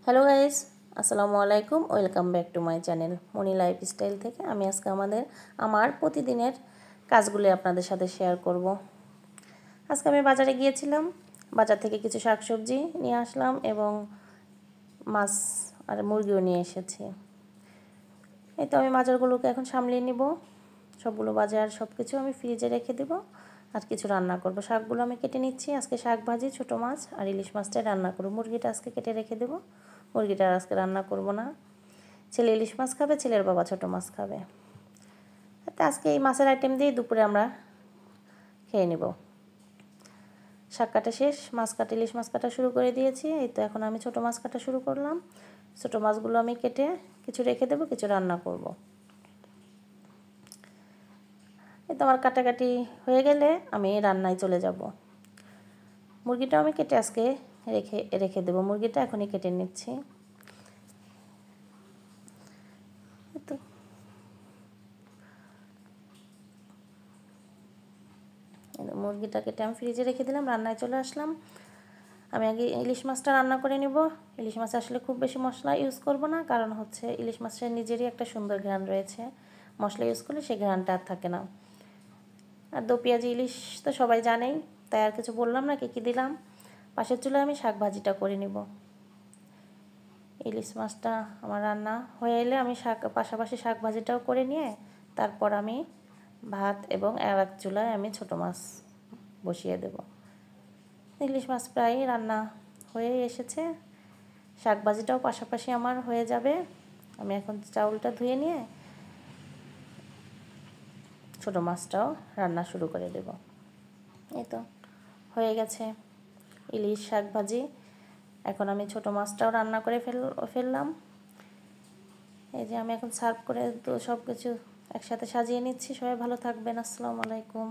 Hello guys, আসসালামু আলাইকুম। Welcome back to my channel Moni lifestyle থেকে। আমি আজকে আমার প্রতিদিনের কাজগুলি আপনাদের সাথে শেয়ার করব। আজকে আমি বাজারে গিয়েছিলাম, বাজার থেকে কিছু শাকসবজি নিয়ে আসলাম এবং মাছ আর মুরগিও নিয়ে এসেছি। এই তো আমি বাজারগুলোকে এখন সামলিয়ে নিব। সবগুলো বাজার সব কিছু আমি ফ্রিজে রেখে দেব আর কিছু রান্না করব। শাকগুলো আমি কেটে নিচ্ছি। আজকে শাক ভাজি, ছোটো মাছ আর ইলিশ মাছটা রান্না করব। মুরগিটা আজকে কেটে রেখে দেব, মুরগিটা আজকে রান্না করব না। ছেলে ইলিশ মাছ খাবে, ছেলের বাবা ছোটো মাছ খাবে। তো আজকে এই মাছের আইটেম দিয়ে দুপুরে আমরা খেয়ে নেব। শাক কাটা শেষ, মাছ কাটা, ইলিশ মাছ কাটা শুরু করে দিয়েছি। এই তো এখন আমি ছোটো মাছ কাটা শুরু করলাম। ছোটো মাছগুলো আমি কেটে কিছু রেখে দেবো, কিছু রান্না করব। এই তো আমার কাটাকাটি হয়ে গেলে আমি রান্নায় চলে যাব। মুরগিটাও আমি কেটে আজকে রেখে দেবো। মুরগিটা এখনই কেটে নিচ্ছি। তো মুরগিটা কেটে আমি ফ্রিজে রেখে দিলাম, রান্নায় চলে আসলাম। আমি আগে ইলিশ মাছটা রান্না করে নিব। ইলিশ মাছ আসলে খুব বেশি মশলা ইউজ করব না, কারণ হচ্ছে ইলিশ মাছের নিজেরই একটা সুন্দর ঘ্রাণ রয়েছে। মশলা ইউজ করলে সেই ঘ্রাণটা আর থাকে না। আর দো পেঁয়াজি ইলিশ তো সবাই জানেই, তাই আর কিছু বললাম না। কী দিলাম, পাশের চুলায় আমি শাক ভাজিটা করে নিব। ইলিশ মাছটা আমার রান্না হয়ে এলে আমি পাশাপাশি শাক ভাজিটাও করে নিয়ে তারপর আমি ভাত এবং এক চুলায় আমি ছোটো মাছ বসিয়ে দেব। ইলিশ মাছ প্রায় রান্না হয়ে এসেছে, শাক ভাজিটাও পাশাপাশি আমার হয়ে যাবে। আমি এখন চাউলটা ধুয়ে নিয়ে ছোটো মাছটাও রান্না শুরু করে দেব। এই তো হয়ে গেছে ইলিশ শাক ভাজি। এখন আমি ছোটো মাছটাও রান্না করে ফেললাম। এই যে আমি এখন সার্ভ করে তো সব কিছু একসাথে সাজিয়ে নিচ্ছি। সবাই ভালো থাকবেন। আসসালামু আলাইকুম।